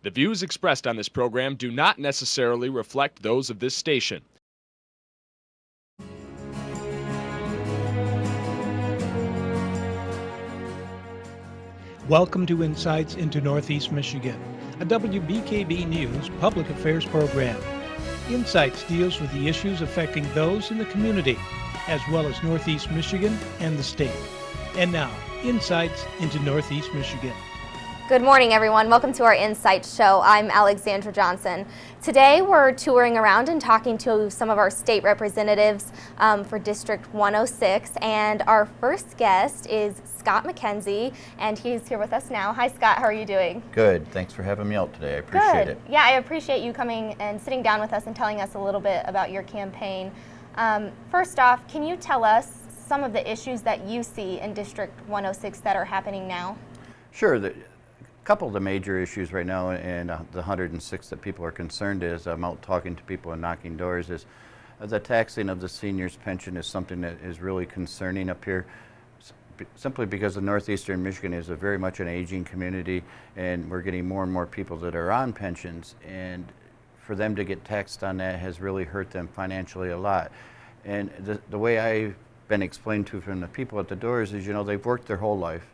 The views expressed on this program do not necessarily reflect those of this station. Welcome to Insights into Northeast Michigan, a WBKB News public affairs program. Insights deals with the issues affecting those in the community, as well as Northeast Michigan and the state. And now, Insights into Northeast Michigan. Good morning, everyone. Welcome to our Insights show. I'm Alexandra Johnson. Today we're touring around and talking to some of our state representatives for District 106, and our first guest is Scott McKenzie, and he's here with us now. Hi, Scott. How are you doing? Good. Thanks for having me out today. I appreciate it. Yeah, I appreciate you coming and sitting down with us and telling us a little bit about your campaign. First off, can you tell us some of the issues that you see in District 106 that are happening now? Sure. A couple of the major issues right now, and the 106 that people are concerned is, I'm out talking to people and knocking doors, is the taxing of the seniors' pension is something that is really concerning up here, simply because the northeastern Michigan is very much an aging community, and we're getting more and more people that are on pensions, and for them to get taxed on that has really hurt them financially a lot. And the way I've been explained to from the people at the doors is, you know, they've worked their whole life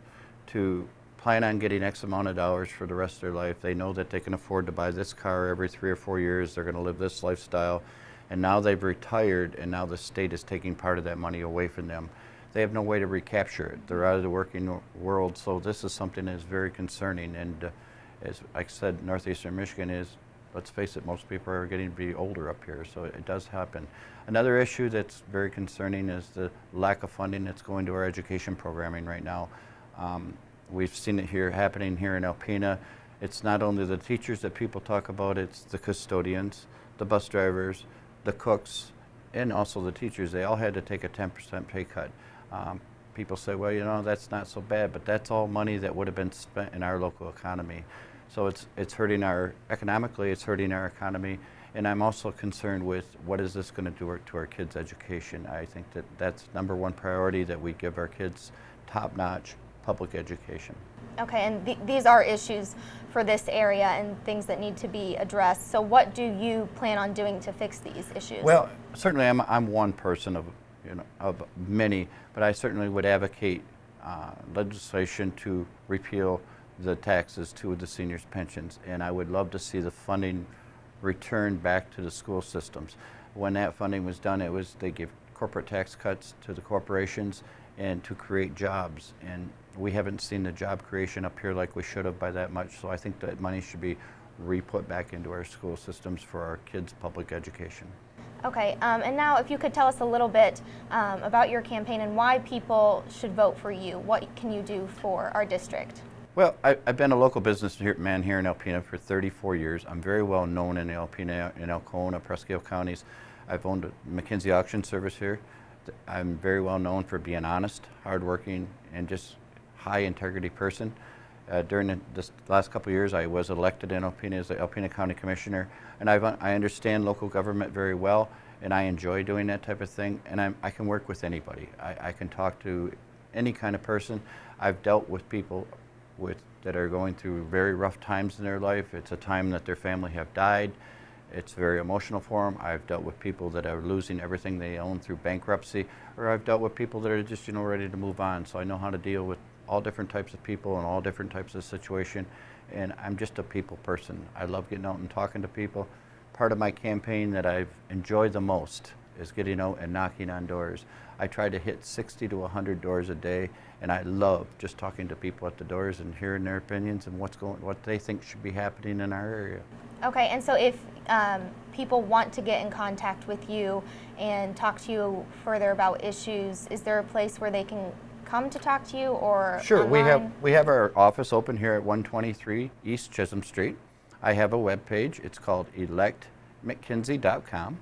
to plan on getting X amount of dollars for the rest of their life. They know that they can afford to buy this car every 3 or 4 years. They're going to live this lifestyle. And now they've retired, and now the state is taking part of that money away from them. They have no way to recapture it. They're out of the working world, so this is something that is very concerning. And as I said, northeastern Michigan is, let's face it, most people are getting to be older up here, so it does happen. Another issue that's very concerning is the lack of funding that's going to our education programming right now. We've seen it happening here in Alpena. It's not only the teachers that people talk about, it's the custodians, the bus drivers, the cooks, and also the teachers. They all had to take a 10% pay cut. People say, well, you know, that's not so bad, but that's all money that would have been spent in our local economy. So it's hurting economically, it's hurting our economy. And I'm also concerned with what is this going to do to our kids' education. I think that's number one priority, that we give our kids top-notch public education. Okay, and these are issues for this area and things that need to be addressed. So what do you plan on doing to fix these issues? Well, certainly I'm one person of many, but I certainly would advocate legislation to repeal the taxes to the seniors' pensions, and I would love to see the funding returned back to the school systems. When that funding was done, they give corporate tax cuts to the corporations and to create jobs, and we haven't seen the job creation up here like we should have by that much, so I think that money should be re-put back into our school systems for our kids' public education. Okay, and now if you could tell us a little bit about your campaign and why people should vote for you. What can you do for our district? Well, I've been a local businessman here in Alpena for 34 years. I'm very well known in Alpena, in Alcona, Presque counties. I've owned a McKenzie auction service here. I'm very well known for being honest, hardworking, and just high integrity person. During this last couple of years, I was elected in Alpena as the Alpena County Commissioner, and I understand local government very well, and I enjoy doing that type of thing, and I can work with anybody. I can talk to any kind of person. I've dealt with people that are going through very rough times in their life. It's a time that their family have died. It's very emotional for them. I've dealt with people that are losing everything they own through bankruptcy, or I've dealt with people that are just, you know, ready to move on. So I know how to deal with all different types of people and all different types of situation, and I'm just a people person. I love getting out and talking to people. Part of my campaign that I've enjoyed the most is getting out and knocking on doors. I try to hit 60 to 100 doors a day, and I love just talking to people at the doors and hearing their opinions and what they think should be happening in our area. Okay, and so if people want to get in contact with you and talk to you further about issues, is there a place where they can come to talk to you, or Sure, online? we have our office open here at 123 East Chisholm Street. I have a web page. It's called electmckenzie.com,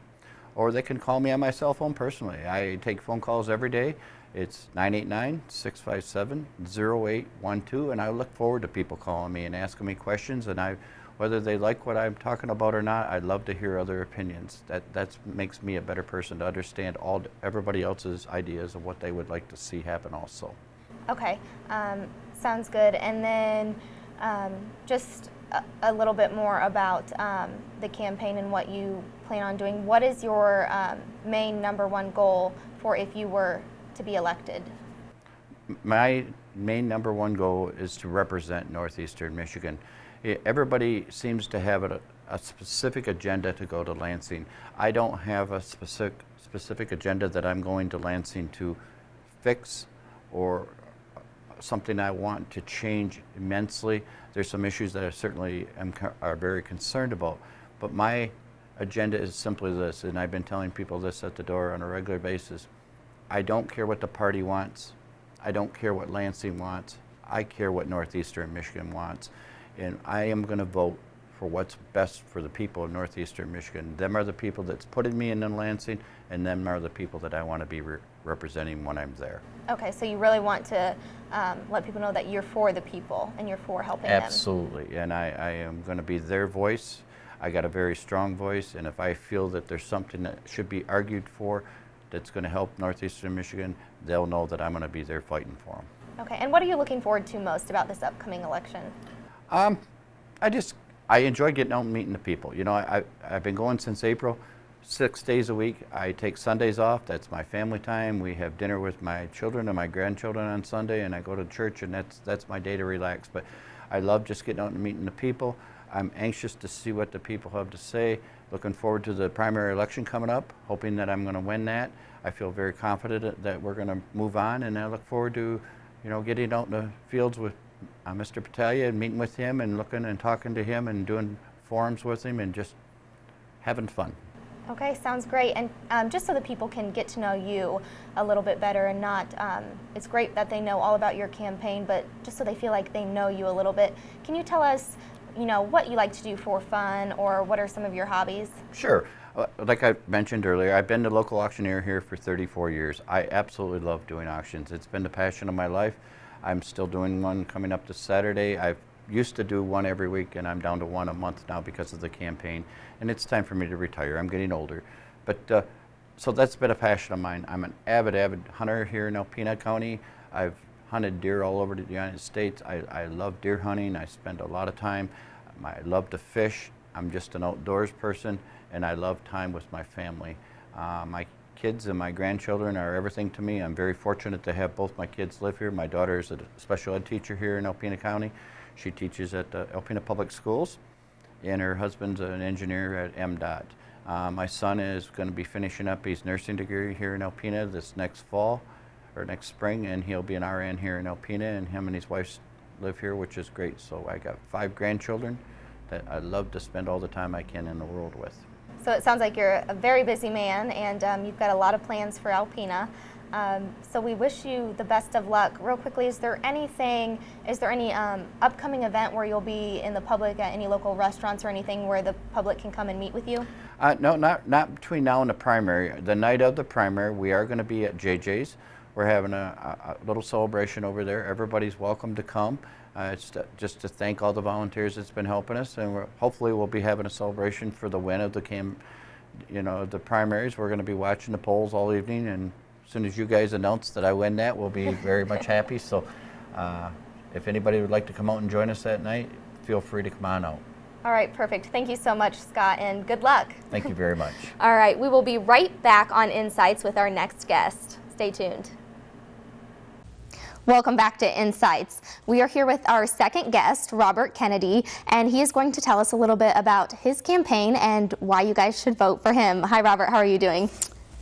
or they can call me on my cell phone personally. I take phone calls every day. It's 989-657-0812, and I look forward to people calling me and asking me questions, and whether they like what I'm talking about or not, I'd love to hear other opinions. That makes me a better person to understand everybody else's ideas of what they would like to see happen also. Okay, sounds good. And then just a little bit more about the campaign and what you plan on doing. What is your main #1 goal for if you were to be elected? My main #1 goal is to represent Northeastern Michigan. Everybody seems to have a specific agenda to go to Lansing. I don't have a specific agenda that I'm going to Lansing to fix or something I want to change immensely. There's some issues that I certainly are very concerned about, but my agenda is simply this, and I've been telling people this at the door on a regular basis. I don't care what the party wants. I don't care what Lansing wants. I care what Northeastern Michigan wants, and I am going to vote for what's best for the people of Northeastern Michigan. Them are the people that's putting me in Lansing, and them are the people that I want to be representing when I'm there. Okay, so you really want to let people know that you're for the people and you're for helping them. Absolutely, and I am going to be their voice. I got a very strong voice, and if I feel that there's something that should be argued for that's going to help Northeastern Michigan, they'll know that I'm going to be there fighting for them. Okay, and what are you looking forward to most about this upcoming election? I enjoy getting out and meeting the people. You know, I've been going since April, 6 days a week. I take Sundays off. That's my family time. We have dinner with my children and my grandchildren on Sunday, and I go to church, and that's my day to relax. But I love just getting out and meeting the people. I'm anxious to see what the people have to say. Looking forward to the primary election coming up, hoping that I'm going to win that. I feel very confident that we're going to move on, and I look forward to, you know, getting out in the fields with Mr. Battaglia and meeting with him and looking and talking to him and doing forums with him and just having fun. Okay, sounds great. And just so that people can get to know you a little bit better and not, it's great that they know all about your campaign, but just so they feel like they know you a little bit, can you tell us, you know, what you like to do for fun, or what are some of your hobbies? Sure. Like I mentioned earlier, I've been the local auctioneer here for 34 years. I absolutely love doing auctions. It's been the passion of my life. I'm still doing one coming up this Saturday. I used to do one every week, and I'm down to one a month now because of the campaign. And it's time for me to retire. I'm getting older. But so that's been a passion of mine. I'm an avid hunter here in Alpena County. I've hunted deer all over the United States. I love deer hunting. I spend a lot of time. I love to fish. I'm just an outdoors person, and I love time with my family. My kids and my grandchildren are everything to me. I'm very fortunate to have both my kids live here. My daughter is a special ed teacher here in Alpena County. She teaches at Alpena Public Schools, and her husband's an engineer at MDOT. My son is going to be finishing up his nursing degree here in Alpena this next fall or next spring, and he'll be an RN here in Alpena, and him and his wife live here, which is great. So I got 5 grandchildren that I love to spend all the time I can in the world with. So it sounds like you're a very busy man, and you've got a lot of plans for Alpena. So we wish you the best of luck. Real quickly, is there any upcoming event where you'll be in the public at any local restaurants or anything where the public can come and meet with you? No, not between now and the primary. The night of the primary, we are going to be at JJ's. We're having a little celebration over there. Everybody's welcome to come. It's just to thank all the volunteers that's been helping us, and hopefully we'll be having a celebration for the win of the the primaries. We're going to be watching the polls all evening, and as soon as you guys announce that I win that, we'll be very much happy. So if anybody would like to come out and join us that night, feel free to come on out. All right, perfect. Thank you so much, Scott, and good luck. Thank you very much. All right, we will be right back on Insights with our next guest. Stay tuned. Welcome back to Insights. We are here with our second guest, Robert Kennedy, and he is going to tell us a little bit about his campaign and why you guys should vote for him. Hi, Robert. How are you doing?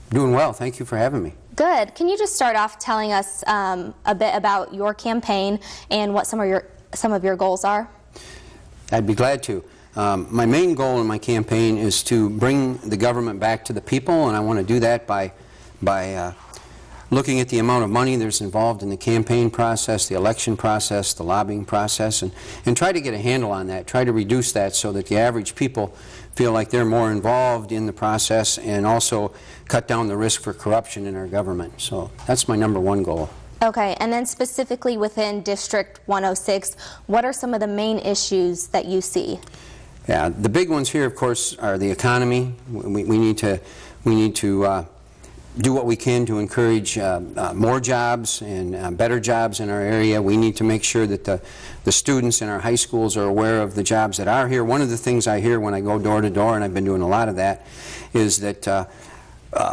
Doing well. Thank you for having me. Good. Can you just start off telling us a bit about your campaign and what some of your goals are? I'd be glad to. My main goal in my campaign is to bring the government back to the people, and I want to do that by looking at the amount of money that's involved in the campaign process, the election process, the lobbying process, and try to get a handle on that, try to reduce that so that the average people feel like they're more involved in the process, and also cut down the risk for corruption in our government. So that's my #1 goal. Okay, and then specifically within District 106, what are some of the main issues that you see? Yeah, the big ones here, of course, are the economy. We need to do what we can to encourage more jobs and better jobs in our area. We need to make sure that the students in our high schools are aware of the jobs that are here. One of the things I hear when I go door to door, and I've been doing a lot of that, is that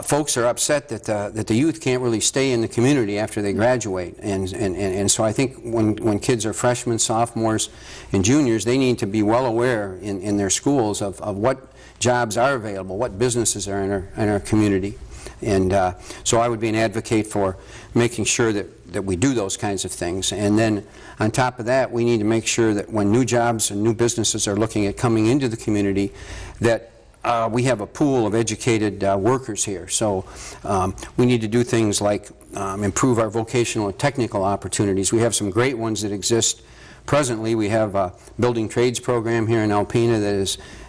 folks are upset that the youth can't really stay in the community after they graduate. And so I think when kids are freshmen, sophomores, and juniors, they need to be well aware in their schools of what jobs are available, what businesses are in our community. And so I would be an advocate for making sure that we do those kinds of things. And then on top of that, we need to make sure that when new jobs and new businesses are looking at coming into the community, that we have a pool of educated workers here. So we need to do things like improve our vocational and technical opportunities. We have some great ones that exist presently. We have a building trades program here in Alpena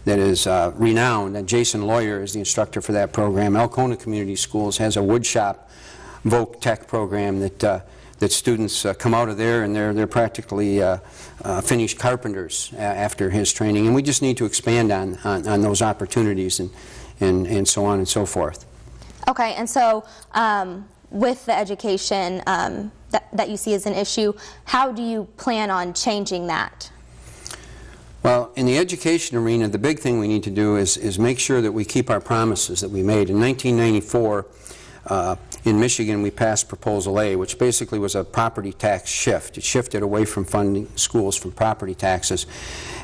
that is renowned, and Jason Lawyer is the instructor for that program. Alcona Community Schools has a wood shop voc tech program that students come out of there, and they're practically finished carpenters after his training. And we just need to expand on those opportunities and so on and so forth. Okay, and so with the education that you see as an issue, how do you plan on changing that? Well, in the education arena, the big thing we need to do is make sure that we keep our promises that we made. In 1994, in Michigan, we passed Proposal A, which basically was a property tax shift. It shifted away from funding schools from property taxes.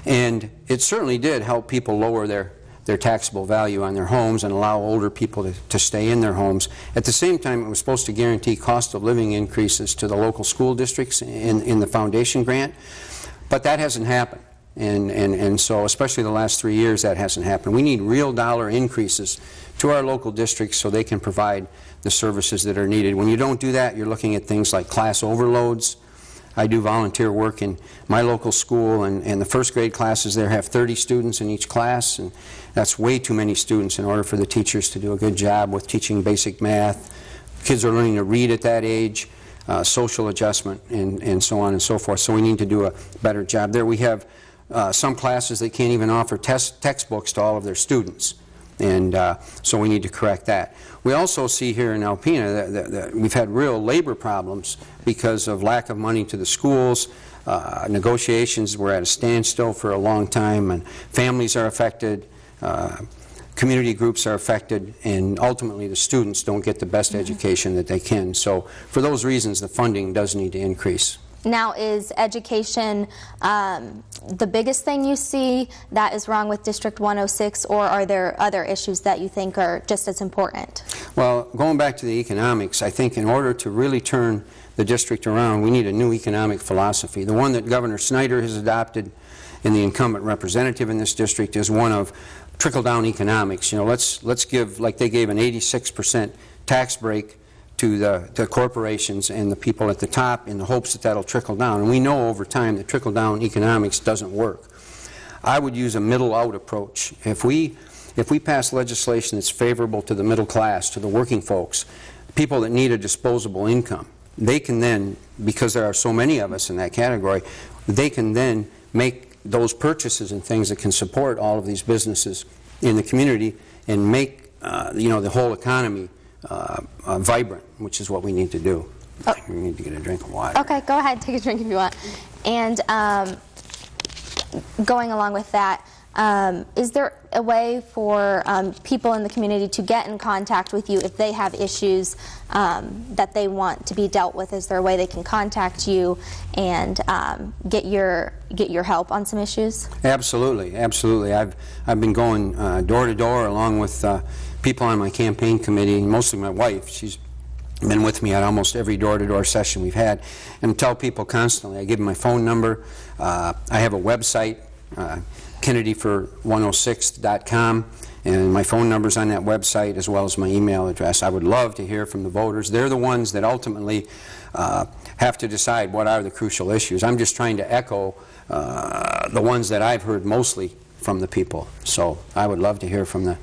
And it certainly did help people lower their taxable value on their homes and allow older people to stay in their homes. At the same time, it was supposed to guarantee cost of living increases to the local school districts in the foundation grant. But that hasn't happened. And so, especially the last 3 years, that hasn't happened. We need real dollar increases to our local districts so they can provide the services that are needed. When you don't do that, you're looking at things like class overloads. I do volunteer work in my local school, and the first grade classes there have 30 students in each class, and that's way too many students in order for the teachers to do a good job with teaching basic math. Kids are learning to read at that age, social adjustment, and so on and so forth. So we need to do a better job there. We have some classes that can't even offer textbooks to all of their students, and so we need to correct that. We also see here in Alpena that we've had real labor problems because of lack of money to the schools. Negotiations were at a standstill for a long time, and families are affected, community groups are affected, and ultimately the students don't get the best education that they can. So for those reasons, the funding does need to increase. Now, is education the biggest thing you see that is wrong with District 106, or are there other issues that you think are just as important? Well, going back to the economics, I think in order to really turn the district around, we need a new economic philosophy. The one that Governor Snyder has adopted and the incumbent representative in this district is one of trickle-down economics. You know, let's give, like they gave an 86% tax break to the corporations and the people at the top in the hopes that that'll trickle down. And we know over time that trickle-down economics doesn't work. I would use a middle-out approach. If we pass legislation that's favorable to the middle class, to the working folks, people that need a disposable income, they can then, because there are so many of us in that category, they can then make those purchases and things that can support all of these businesses in the community and make you know, the whole economy vibrant, which is what we need to do. Oh. We need to get a drink of water. Okay, go ahead, take a drink if you want. And going along with that, is there a way for people in the community to get in contact with you if they have issues that they want to be dealt with? Is there a way they can contact you and get your help on some issues? Absolutely, absolutely. I've been going door to door along with people on my campaign committee, mostly my wife. She's been with me at almost every door-to-door session we've had, and tell people constantly. I give them my phone number. I have a website, kennedyfor106.com, and my phone number's on that website as well as my email address. I would love to hear from the voters. They're the ones that ultimately have to decide what are the crucial issues. I'm just trying to echo the ones that I've heard mostly from the people. So I would love to hear from the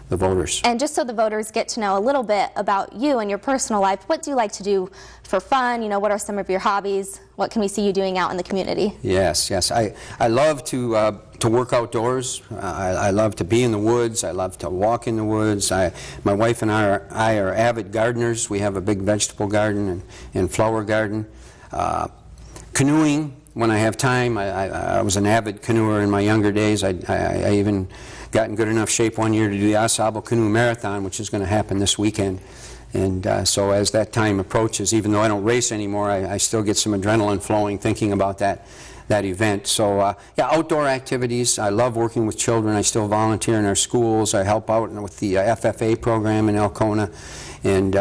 voters. And just so the voters get to know a little bit about you and your personal life, what do you like to do for fun? You know, what are some of your hobbies? What can we see you doing out in the community? Yes, yes. I love to to work outdoors. I love to be in the woods. I love to walk in the woods. My wife and I are avid gardeners. We have a big vegetable garden and flower garden. Canoeing when I have time. I was an avid canoeer in my younger days. I even got in good enough shape one year to do the AuSable Canoe Marathon, which is going to happen this weekend. And so as that time approaches, even though I don't race anymore, I still get some adrenaline flowing thinking about that event. So yeah, outdoor activities. I love working with children. I still volunteer in our schools. I help out with the FFA program in Alcona. And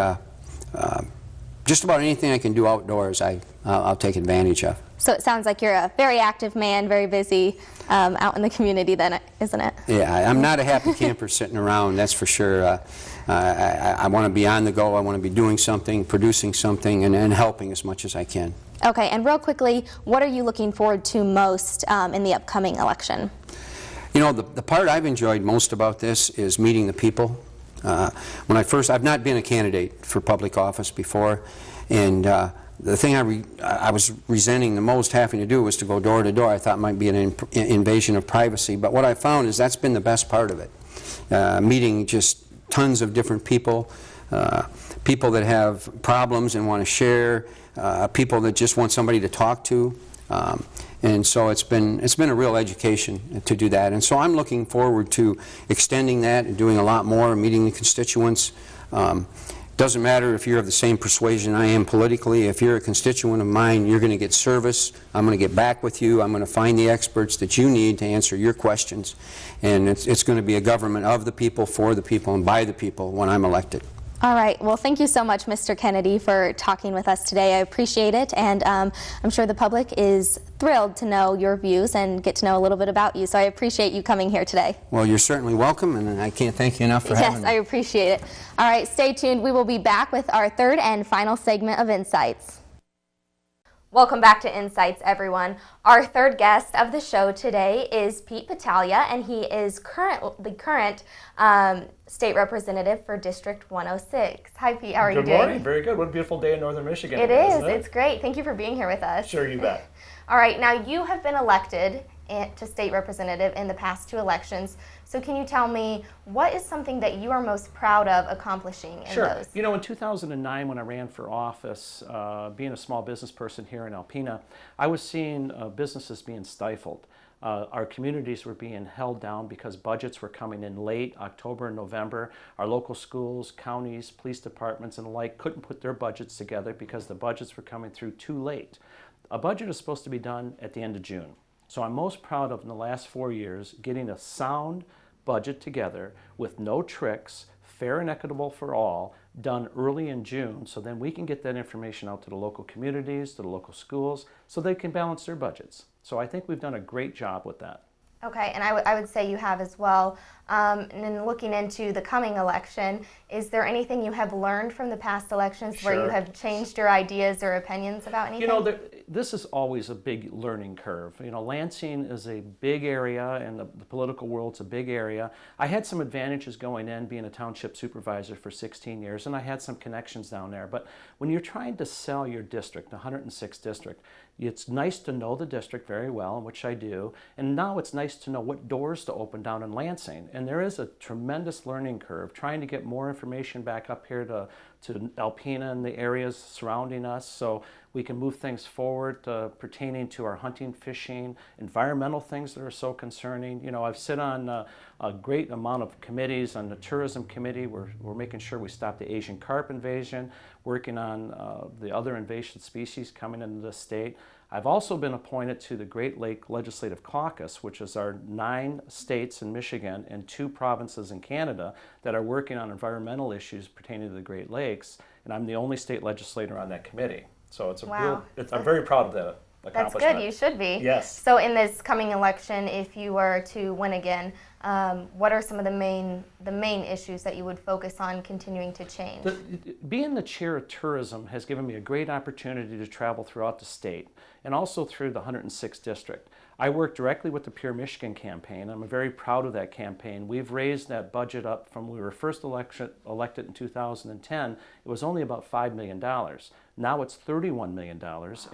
just about anything I can do outdoors, I'll take advantage of. So it sounds like you're a very active man, very busy out in the community then, isn't it? Yeah, I'm not a happy camper sitting around, that's for sure. I want to be on the go. I want to be doing something, producing something, and helping as much as I can. Okay, and real quickly, what are you looking forward to most in the upcoming election? You know, the part I've enjoyed most about this is meeting the people. When I've not been a candidate for public office before, and the thing I was resenting the most having to do was to go door to door. I thought it might be an invasion of privacy, but what I found is that's been the best part of it. Meeting just tons of different people, people that have problems and want to share, people that just want somebody to talk to. And so it's been a real education to do that. And so I'm looking forward to extending that and doing a lot more, meeting the constituents. Doesn't matter if you're of the same persuasion I am politically. If you're a constituent of mine, you're going to get service. I'm going to get back with you. I'm going to find the experts that you need to answer your questions. And it's going to be a government of the people, for the people, and by the people when I'm elected. All right. Well, thank you so much, Mr. Kennedy, for talking with us today. I appreciate it, and I'm sure the public is thrilled to know your views and get to know a little bit about you. So I appreciate you coming here today. Well, you're certainly welcome, and I can't thank you enough for having me. Yes, I appreciate it. All right, stay tuned. We will be back with our third and final segment of Insights. Welcome back to Insights, everyone. Our third guest of the show today is Pete Battaglia, and he is the current state representative for District 106. Hi, Pete. How are you doing? Good morning. Very good. What a beautiful day in northern Michigan. It is. Isn't it? It's great. Thank you for being here with us. Sure, you bet. All right. Now, you have been elected to state representative in the past 2 elections. So can you tell me, what is something that you are most proud of accomplishing in Sure. those? You know, in 2009, when I ran for office, being a small business person here in Alpena, I was seeing businesses being stifled. Our communities were being held down because budgets were coming in late, October and November. Our local schools, counties, police departments, and the like couldn't put their budgets together because the budgets were coming through too late. A budget is supposed to be done at the end of June. So I'm most proud of, in the last 4 years, getting a sound budget together with no tricks, fair and equitable for all, done early in June, so then we can get that information out to the local communities, to the local schools, so they can balance their budgets. So I think we've done a great job with that. Okay, and I would say you have as well. And in looking into the coming election, is there anything you have learned from the past elections where you have changed your ideas or opinions about anything? You know, this is always a big learning curve. You know, Lansing is a big area, and the political world's a big area. I had some advantages going in, being a township supervisor for 16 years, and I had some connections down there. But when you're trying to sell your district, the 106th district, it's nice to know the district very well, which I do, and now it's nice to know what doors to open down in Lansing. And there is a tremendous learning curve trying to get more information back up here to Alpena and the areas surrounding us, so we can move things forward pertaining to our hunting, fishing, environmental things that are so concerning. You know, I've sit on a great amount of committees. On the tourism committee, we're making sure we stop the Asian carp invasion, working on the other invasive species coming into the state. I've also been appointed to the Great Lake Legislative Caucus, which is our 9 states in Michigan and 2 provinces in Canada that are working on environmental issues pertaining to the Great Lakes, and I'm the only state legislator on that committee. So it's a I'm very proud of that accomplishment. That's good. You should be. Yes. So in this coming election, if you were to win again, what are some of the main issues that you would focus on continuing to change? Being the chair of tourism has given me a great opportunity to travel throughout the state and also through the 106th district. I work directly with the Pure Michigan campaign. I'm very proud of that campaign. We've raised that budget up from when we were first elected in 2010. It was only about $5 million. Now it's $31 million,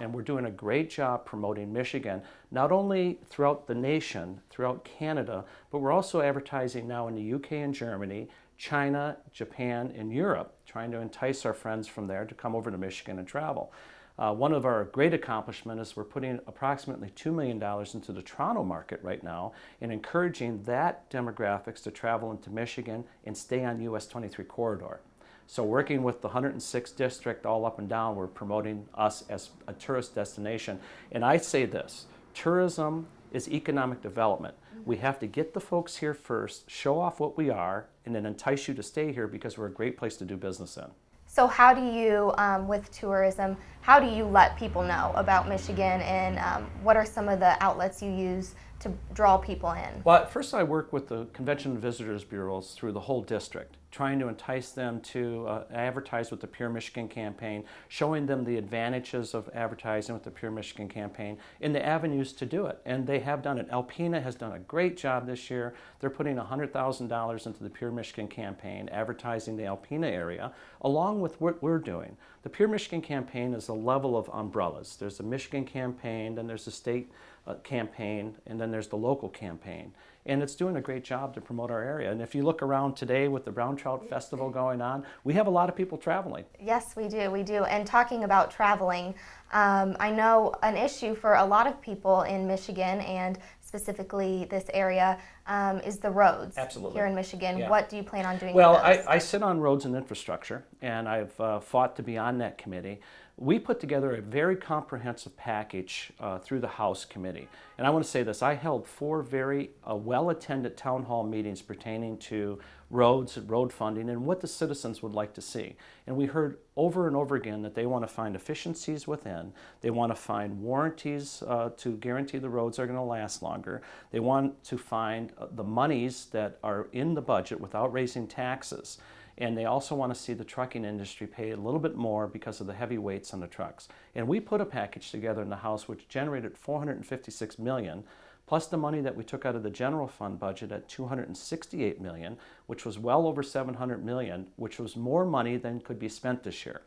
and we're doing a great job promoting Michigan, not only throughout the nation, throughout Canada, but we're also advertising now in the UK and Germany, China, Japan, and Europe, trying to entice our friends from there to come over to Michigan and travel. One of our great accomplishments is we're putting approximately $2 million into the Toronto market right now and encouraging that demographics to travel into Michigan and stay on US 23 corridor. So working with the 106th district all up and down, we're promoting us as a tourist destination. And I say this, tourism is economic development. We have to get the folks here first, show off what we are, and then entice you to stay here because we're a great place to do business in. So how do you, with tourism, how do you let people know about Michigan, and what are some of the outlets you use to draw people in? Well, at first I work with the Convention and Visitors Bureaus through the whole district, trying to entice them to advertise with the Pure Michigan campaign, showing them the advantages of advertising with the Pure Michigan campaign and the avenues to do it. And they have done it. Alpena has done a great job this year. They're putting $100,000 into the Pure Michigan campaign, advertising the Alpena area, along with what we're doing. The Pure Michigan campaign is a level of umbrellas. There's the Michigan campaign, then there's the state campaign, and then there's the local campaign. And it's doing a great job to promote our area. And if you look around today with the Brown Trout Festival going on, we have a lot of people traveling. Yes, we do. And talking about traveling, I know an issue for a lot of people in Michigan, and specifically this area, is the roads. Absolutely. Here in Michigan. Yeah. What do you plan on doing Well, with those? I sit on roads and infrastructure, and I've fought to be on that committee. We put together a very comprehensive package through the House committee. And I want to say this, I held 4 very well-attended town hall meetings pertaining to roads, road funding, and what the citizens would like to see. And we heard over and over again that they want to find efficiencies within. They want to find warranties to guarantee the roads are going to last longer. They want to find the monies that are in the budget without raising taxes. And they also want to see the trucking industry pay a little bit more because of the heavy weights on the trucks. And we put a package together in the House which generated $456 million, plus the money that we took out of the general fund budget at $268 million, which was well over $700 million, which was more money than could be spent this year.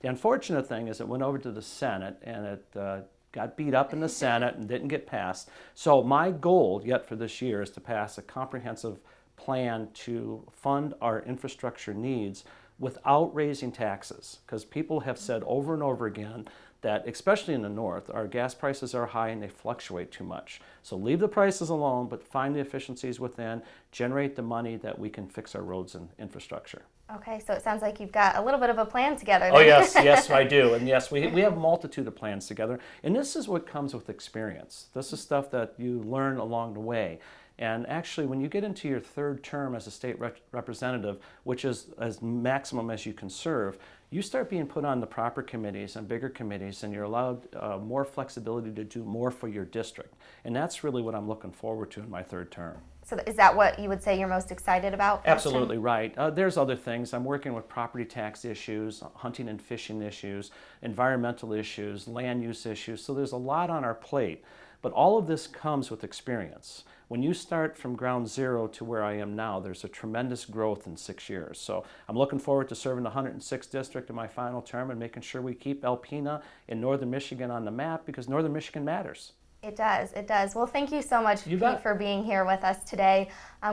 The unfortunate thing is it went over to the Senate, and it got beat up in the Senate and didn't get passed. So my goal yet for this year is to pass a comprehensive plan to fund our infrastructure needs without raising taxes, because people have said over and over again that, especially in the north, our gas prices are high and they fluctuate too much. So leave the prices alone, but find the efficiencies within, generate the money that we can fix our roads and infrastructure. Okay, so it sounds like you've got a little bit of a plan together Oh there. yes, I do. And yes, we have a multitude of plans together. And this is what comes with experience. This is stuff that you learn along the way. And actually, when you get into your 3rd term as a state representative, which is as maximum as you can serve, you start being put on the proper committees and bigger committees, and you're allowed more flexibility to do more for your district. And that's really what I'm looking forward to in my 3rd term. So is that what you would say you're most excited about? Absolutely right. There's other things. I'm working with property tax issues, hunting and fishing issues, environmental issues, land use issues. So there's a lot on our plate. But all of this comes with experience. When you start from ground zero to where I am now, there's a tremendous growth in 6 years. So I'm looking forward to serving the 106th district in my final term and making sure we keep Alpena and Northern Michigan on the map, because Northern Michigan matters. It does, it does. Well, thank you so much, You Pete, bet. for being here with us today.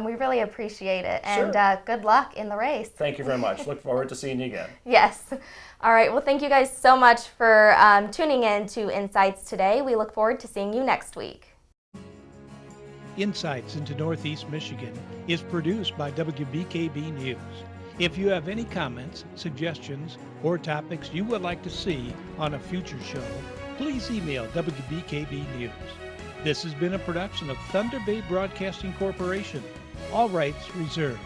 We really appreciate it. Sure. And good luck in the race. Thank you very much. Look forward to seeing you again. Yes. All right. Well, thank you guys so much for tuning in to Insights today. We look forward to seeing you next week. Insights into Northeast Michigan is produced by WBKB News. If you have any comments, suggestions, or topics you would like to see on a future show, please email WBKB News. This has been a production of Thunder Bay Broadcasting Corporation. All rights reserved.